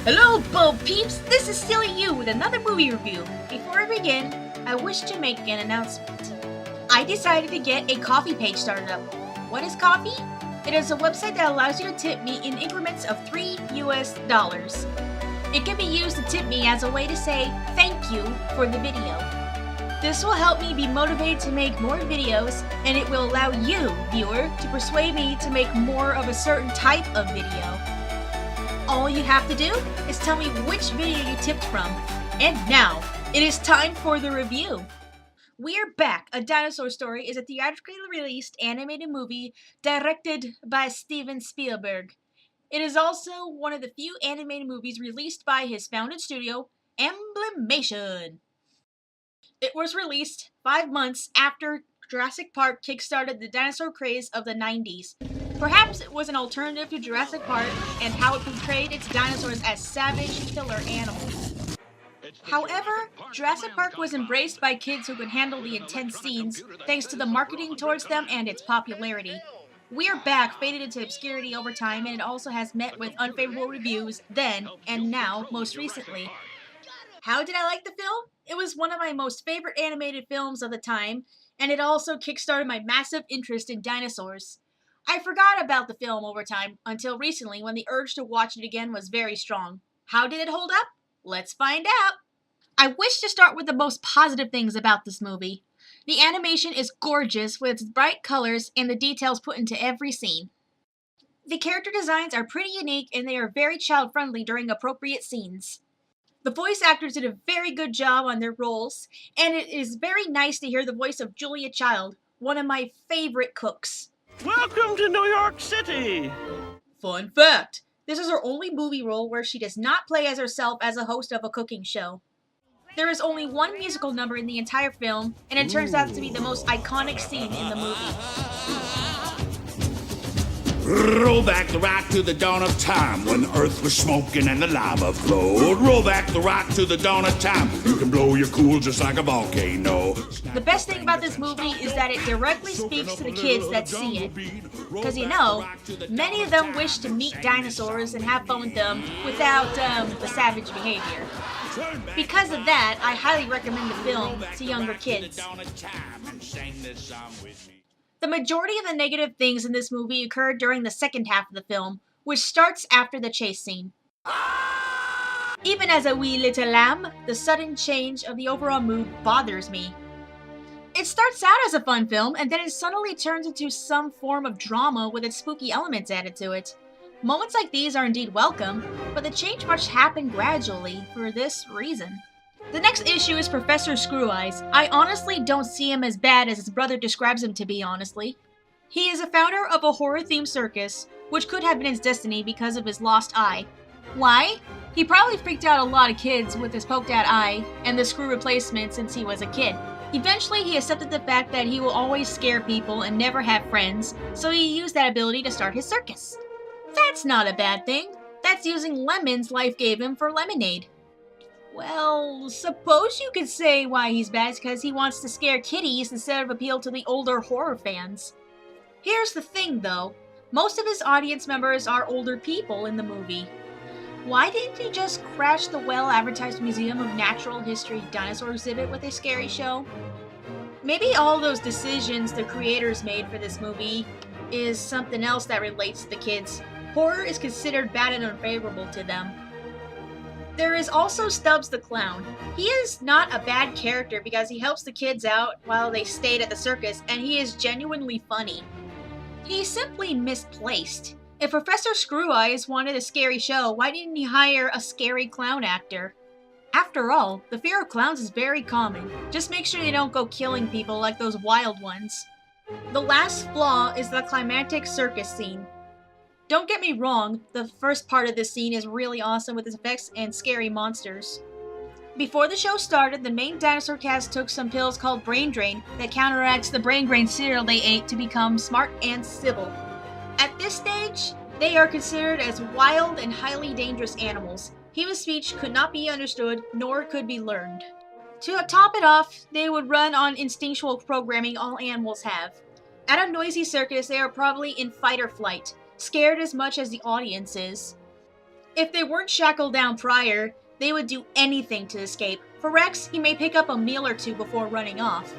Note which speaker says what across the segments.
Speaker 1: Hello, Bo Peeps! This is Silly You with another movie review. Before I begin, I wish to make an announcement. I decided to get a coffee page started up. What is Coffee? It is a website that allows you to tip me in increments of $3 US. It can be used to tip me as a way to say thank you for the video. This will help me be motivated to make more videos, and it will allow you, viewer, to persuade me to make more of a certain type of video. All you have to do is tell me which video you tipped from. And now, it is time for the review. We Are Back, A Dinosaur Story is a theatrically released animated movie directed by Steven Spielberg. It is also one of the few animated movies released by his founded studio, Emblemation. It was released 5 months after Jurassic Park kickstarted the dinosaur craze of the 90s. Perhaps it was an alternative to Jurassic Park and how it portrayed its dinosaurs as savage killer animals. However, Jurassic Park was embraced by kids who could handle the intense scenes thanks to the marketing towards them and its popularity. We Are Back faded into obscurity over time, and it also has met with unfavorable reviews then and now, most recently. How did I like the film? It was one of my most favorite animated films of the time, and it also kickstarted my massive interest in dinosaurs. I forgot about the film over time until recently when the urge to watch it again was very strong. How did it hold up? Let's find out! I wish to start with the most positive things about this movie. The animation is gorgeous with its bright colors and the details put into every scene. The character designs are pretty unique and they are very child-friendly during appropriate scenes. The voice actors did a very good job on their roles, and it is very nice to hear the voice of Julia Child, one of my favorite cooks.
Speaker 2: Welcome to New York City!
Speaker 1: Fun fact, this is her only movie role where she does not play as herself as a host of a cooking show. There is only one musical number in the entire film, and it turns out to be the most iconic scene in the movie.
Speaker 3: Roll back the rock to the dawn of time when the earth was smoking and the lava flowed. Roll back the rock to the dawn of time. You can blow your cool just like a volcano.
Speaker 1: The best thing about this movie is that it directly speaks to the kids that see it. Because you know, many of them wish to meet dinosaurs and have fun with them without the savage behavior. Because of that, I highly recommend the film to younger kids. The majority of the negative things in this movie occurred during the second half of the film, which starts after the chase scene. Even as a wee little lamb, the sudden change of the overall mood bothers me. It starts out as a fun film, and then it suddenly turns into some form of drama with its spooky elements added to it. Moments like these are indeed welcome, but the change must happen gradually for this reason. The next issue is Professor Screw Eyes. I honestly don't see him as bad as his brother describes him to be, honestly. He is a founder of a horror-themed circus, which could have been his destiny because of his lost eye. Why? He probably freaked out a lot of kids with his poked-out eye and the screw replacement since he was a kid. Eventually, he accepted the fact that he will always scare people and never have friends, so he used that ability to start his circus. That's not a bad thing. That's using lemons life gave him for lemonade. Well, suppose you could say why he's bad because he wants to scare kiddies instead of appeal to the older horror fans. Here's the thing though, most of his audience members are older people in the movie. Why didn't he just crash the well-advertised Museum of Natural History dinosaur exhibit with a scary show? Maybe all those decisions the creators made for this movie is something else that relates to the kids. Horror is considered bad and unfavorable to them. There is also Stubbs the Clown. He is not a bad character because he helps the kids out while they stayed at the circus, and he is genuinely funny. He's simply misplaced. If Professor Screw Eyes wanted a scary show, why didn't he hire a scary clown actor? After all, the fear of clowns is very common. Just make sure they don't go killing people like those wild ones. The last flaw is the climactic circus scene. Don't get me wrong, the first part of this scene is really awesome with its effects and scary monsters. Before the show started, the main dinosaur cast took some pills called Brain Drain that counteracts the Brain Grain cereal they ate to become smart and civil. At this stage, they are considered as wild and highly dangerous animals. Human speech could not be understood, nor could be learned. To top it off, they would run on instinctual programming all animals have. At a noisy circus, they are probably in fight or flight, scared as much as the audience is. If they weren't shackled down prior, they would do anything to escape. For Rex, he may pick up a meal or two before running off.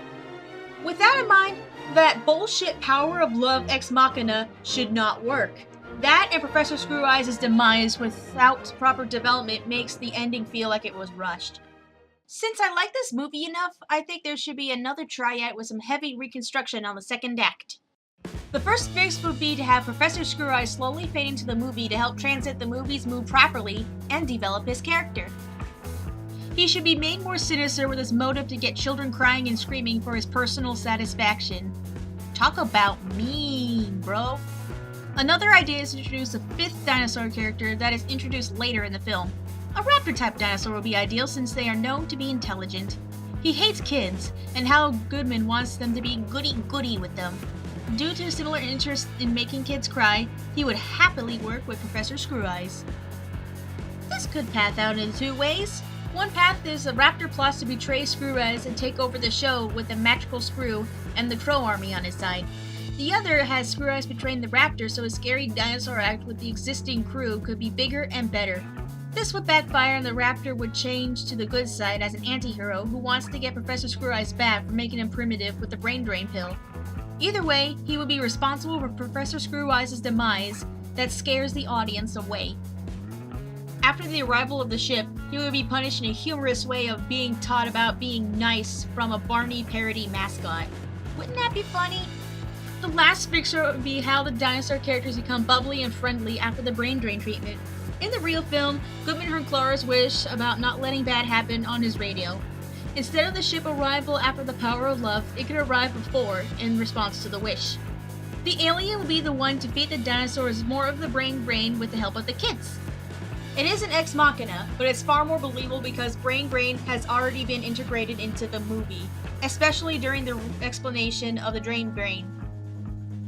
Speaker 1: With that in mind, that bullshit power of love ex machina should not work. That and Professor Screw Eyes' demise without proper development makes the ending feel like it was rushed. Since I like this movie enough, I think there should be another tryout with some heavy reconstruction on the second act. The first fix would be to have Professor Screw Eyes slowly fade into the movie to help transit the movie's mood properly and develop his character. He should be made more sinister with his motive to get children crying and screaming for his personal satisfaction. Talk about mean, bro. Another idea is to introduce a fifth dinosaur character that is introduced later in the film. A raptor-type dinosaur would be ideal since they are known to be intelligent. He hates kids, and Hal Goodman wants them to be goody-goody with them. Due to a similar interest in making kids cry, he would happily work with Professor Screw Eyes. This could path out in two ways. One path is a raptor plots to betray Screw Eyes and take over the show with the magical Screw and the Crow army on his side. The other has Screw Eyes betraying the raptor so a scary dinosaur act with the existing crew could be bigger and better. This would backfire and the raptor would change to the good side as an anti-hero who wants to get Professor Screw Eyes back for making him primitive with the brain drain pill. Either way, he would be responsible for Professor Screw Eyes' demise that scares the audience away. After the arrival of the ship, he would be punished in a humorous way of being taught about being nice from a Barney parody mascot. Wouldn't that be funny? The last fixture would be how the dinosaur characters become bubbly and friendly after the brain drain treatment. In the real film, Goodman heard Clara's wish about not letting bad happen on his radio. Instead of the ship arrival after the power of love, it could arrive before in response to the wish. The alien will be the one to feed the dinosaurs more of the brain with the help of the kids. It is an ex machina, but it's far more believable because brain has already been integrated into the movie, especially during the explanation of the drain brain.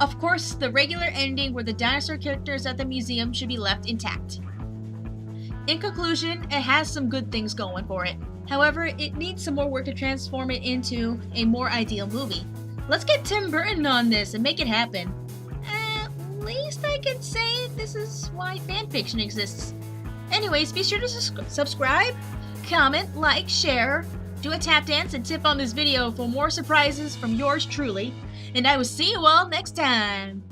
Speaker 1: Of course, the regular ending where the dinosaur characters at the museum should be left intact. In conclusion, it has some good things going for it. However, it needs some more work to transform it into a more ideal movie. Let's get Tim Burton on this and make it happen. At least I can say this is why fanfiction exists. Anyways, be sure to subscribe, comment, like, share, do a tap dance, and tip on this video for more surprises from yours truly. And I will see you all next time.